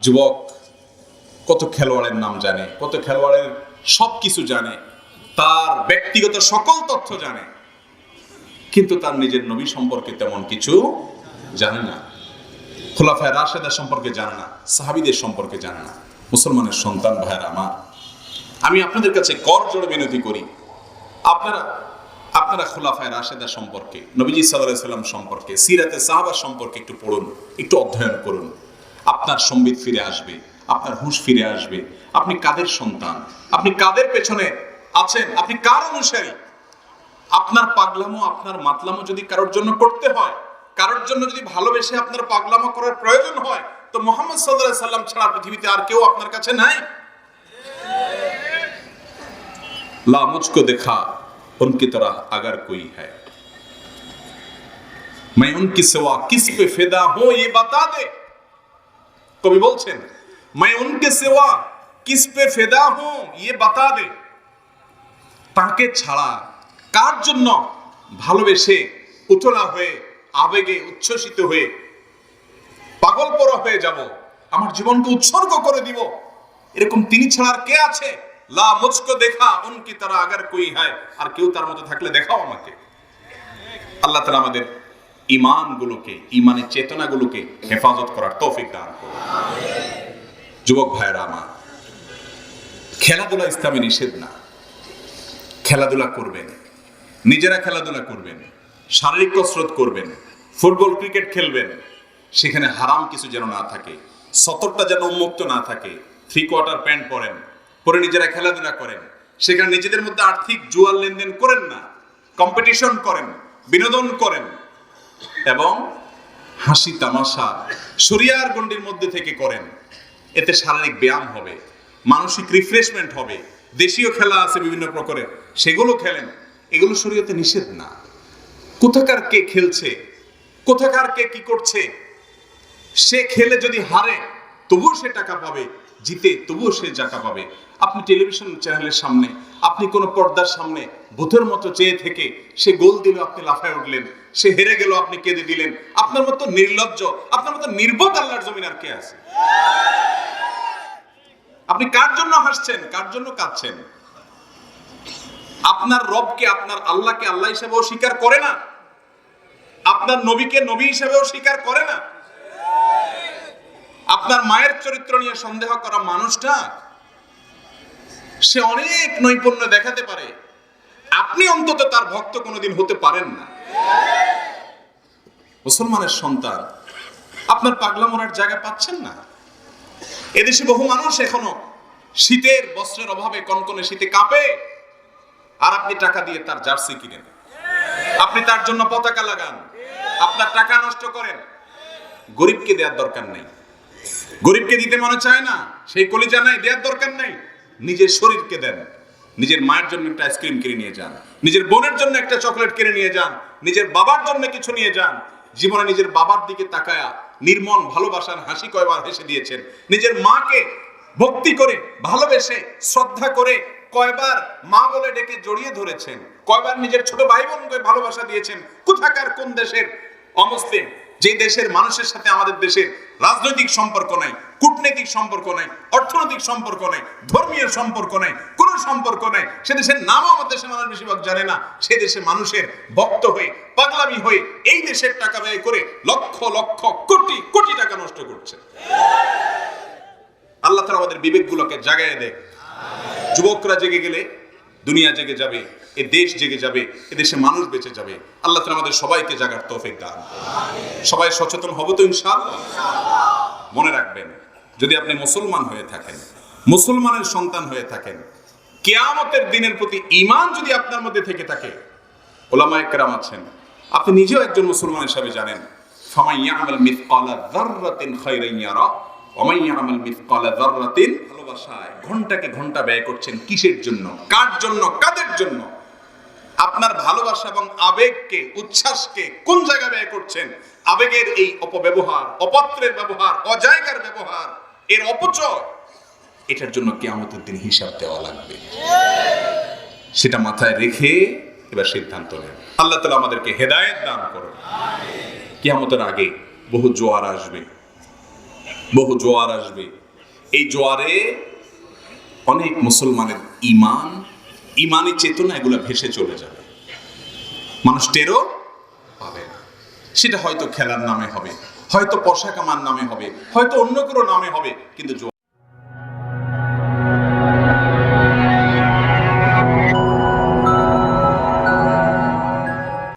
যুবক কত খেলোয়াড়ের নাম জানে, কত খেলোয়াড়ের সব কিছু জানে, তার ব্যক্তিগত সকল তথ্য জানে, কিন্তু তার নিজের নবী সম্পর্কে তেমন কিছু জানে না। খোলাফায়ে রাশেদা সম্পর্কে জানে না, সাহাবীদের সম্পর্কে জানে না। মুসলমানের সন্তান ভাইয়েরা আমার, আমি আপনাদের কাছে করজোড়ে বিনতি করি, আপনারা খোলাফায়ে রাশেদা সম্পর্কে, নবীজি সাল্লাল্লাহু আলাইহি সাল্লাম সম্পর্কে, সিরাতে সাহাবা সম্পর্কে একটু পড়ুন, একটু অধ্যয়ন করুন। আপনার সম্বিত ফিরে আসবে, আপনার হুঁশ ফিরে আসবে। আপনি কাদের সন্তান, আপনি কাদের পেছনে আছেন, আপনি কার অনুসারী। আপনার পাগলামো, আপনার মাতলামো যদি কারোর জন্য করতে হয়, কারোর জন্য যদি ভালোবেসে আপনার পাগলামো করার প্রয়োজন হয়, তো মুহাম্মদ সাল্লাল্লাহু আলাইহি সাল্লাম ছাড়া পৃথিবীতে আর কেউ আপনার কাছে নাই। লা মুঝকো দেখা उनकी तरह अगर कोई है, मैं उनकी सिवा किस पे फिदा हूं ये बता दे। कवि बोलছেন, मैं उनके सिवा किस पे फिदा हूं ये बता दे। তাকে ছাড়া কার জন্য ভালোবেসে উতলা হয়ে আবেগে উচ্ছ্বসিত হয়ে পাগল পরা হয়ে যাব, আমার জীবনকে উৎসর্গ করে দিব, এরকম তিনি ছাড়া আর কে আছে? লা মুঝকো দেখা উনকি তারা আগার কোই হয়, আর কেউ তার মতো থাকলে দেখাও আমাকে। আল্লাহ তাআলা আমাদের ঈমানগুলোকে, ঈমানের চেতনাগুলোকে হেফাজত করার তৌফিক দান করুন। যুবক ভাইরা আমার, খেলাধুলা ইসলামে নিষেধ না। খেলাধুলা করবেন, নিজেরা খেলাধুলা করবেন, শারীরিক কসরত করবেন, ফুটবল ক্রিকেট খেলবেন, সেখানে হারাম কিছু যেন না থাকে, সতরটা যেন উন্মুক্ত না থাকে। 3/4 প্যান্ট পরেন, পরে নিজেরা খেলাধুলা করেন, সেখানে নিজেদের মধ্যে আর্থিক জুয়ার লেনদেন করেন না, কম্পিটিশন করেন, বিনোদন করেন, এবং হাসি তামাশা শরিয়ার গণ্ডির মধ্যে থেকে করেন। এতে শারীরিক ব্যায়াম হবে, মানসিক রিফ্রেশমেন্ট হবে। দেশীয় খেলা আছে বিভিন্ন প্রকারের, সেগুলো খেলেন, এগুলো শরীয়তে নিষেধ না। কোথাকার কে খেলছে, কোথাকার কে কি করছে, সে খেলে যদি হারে তবুও সে টাকা পাবে, জিতে তবুও সে টাকা পাবে। আপনি টেলিভিশন চ্যানেলের সামনে, আপনি কোনো পর্দার সামনে ভূতের মতো চেয়ে থেকে সে গোল দিল, আপনি লাফায় উঠলেন, সে হেরে গেল, আপনি কেঁদে দিলেন। আপনার মতো নির্লজ্জ, আপনার মতো নির্বোধ আল্লাহর জমিন আর কে আছে? আপনি কার জন্য হাসছেন, কার জন্য কাঁদছেন? আপনার রবকে, আপনার আল্লাহকে আল্লাহ হিসেবেও স্বীকার করে না, আপনার নবীকে নবী হিসেবেও স্বীকার করে না। আপনার মায়ের চরিত্র নিয়ে সন্দেহ করা মানুষটা, সে অনেক নৈপুণ্য দেখাতে পারে, আপনি অন্তত তার ভক্ত কোনোদিন হতে পারেন না। মুসলমানের সন্তান, আপনার পাগলা মরার জায়গা পাচ্ছেন না। এদেশে বহু মানুষ এখনো শীতের বস্ত্রের অভাবে কনকনে শীতে কাঁপে, আর আপনি টাকা দিয়ে তার জার্সি কিনেন, আপনি তার জন্য পতাকা লাগান, আপনার টাকা নষ্ট করেন। গরিবকে দেওয়ার দরকার নেই, গরিবকে দিতে মনে চায় না, সেই কলিজা নাই, দেওয়ার দরকার নাই। নিজের শরীরকে দেন, নিজের মায়ের জন্য একটা আইসক্রিম কিনে নিয়ে যান, নিজের বোনের জন্য একটা চকলেট কিনে নিয়ে যান, নিজের বাবার জন্য কিছু নিয়ে যান। জীবনে নিজের বাবার দিকে তাকায়া নির্মল ভালোবাসার হাসি কয়বার হেসে দিয়েছেন? নিজের মাকে ভক্তি করে, ভালোবেসে, শ্রদ্ধা করে কয়বার মা বলে ডেকে জড়িয়ে ধরেছেন? কয়বার নিজের ছোট ভাই বোনকে ভালোবাসা দিয়েছেন? কোথাকার কোন দেশের অমুসলিম, যে দেশের মানুষের সাথে আমাদের দেশের রাজনৈতিক সম্পর্ক নাই, কূটনৈতিক সম্পর্ক নাই, অর্থনৈতিক সম্পর্ক নাই, ধর্মীয় সম্পর্ক নাই, কোনো সম্পর্ক নাই, সে দেশের নামও আমাদের দেশের মানুষ বেশিরভাগ জানে না। সে দেশে মানুষের ভক্ত হয়ে, পাগলামি হয়ে, এই দেশের টাকা ব্যয় করে লক্ষ লক্ষ কোটি কোটি টাকা নষ্ট করছে। আল্লাহ তাআলা আমাদের বিবেকগুলোকে জাগায় দেয়। যুবকরা জেগে গেলে দুনিয়া জেগে যাবে, এ দেশ জেগে যাবে, এ দেশে মানুষ বেঁচে যাবে। আল্লাহ তাআলা আমাদের সবাইকে জাগার তৌফিক দান। সবাই সচেতন হব তো ইনশাআল্লাহ। মনে রাখবেন, যদি আপনি মুসলমান হয়ে থাকেন, মুসলমানের সন্তান হয়ে থাকেন, কিয়ামতের দিনের প্রতি ঈমান যদি আপনার মধ্যে থেকে থাকে, উলামায়ে কেরাম আছেন, আপনি নিজেও একজন মুসলমান হিসেবে জানেন, ফামান ইয়ামাল মিসকালা যাররাতিন খায়রান ইয়ারা ওয়া মান ইয়ামাল মিসকালা যাররাতিন, ভালোবাসায় ঘন্টাকে ঘন্টা ব্যয় করছেন কিসের জন্য, কার জন্য, কাদের জন্য? আপনার ভালোবাসা এবং আবেগকে, উচ্ছ্বাসকে কোন জায়গায় ব্যয় করছেন? আবেগের এই অপব্যবহার, অপাত্রের ব্যবহার, অজায়গার ব্যবহার, এর অপচয়, এটার জন্য কিয়ামতের দিন হিসাব দেওয়া লাগবে। সেটা মাথায় রেখে এবার সিদ্ধান্ত নেন। আল্লাহ তাআলা আমাদেরকে হেদায়েত দান করুন। কিয়ামতের আগে বহু জোয়ার আসবে, বহু জোয়ার আসবে, এই জোয়ারে অনেক মুসলমানের ইমানি চেতনা এগুলো ভেসে চলে যাবে, মানুষ টেরও পাবে না। সেটা হয়তো খেলার নামে হবে, হয়তো পয়সা কামার নামে হবে, হয়তো অন্য কোনো নামে হবে, কিন্তু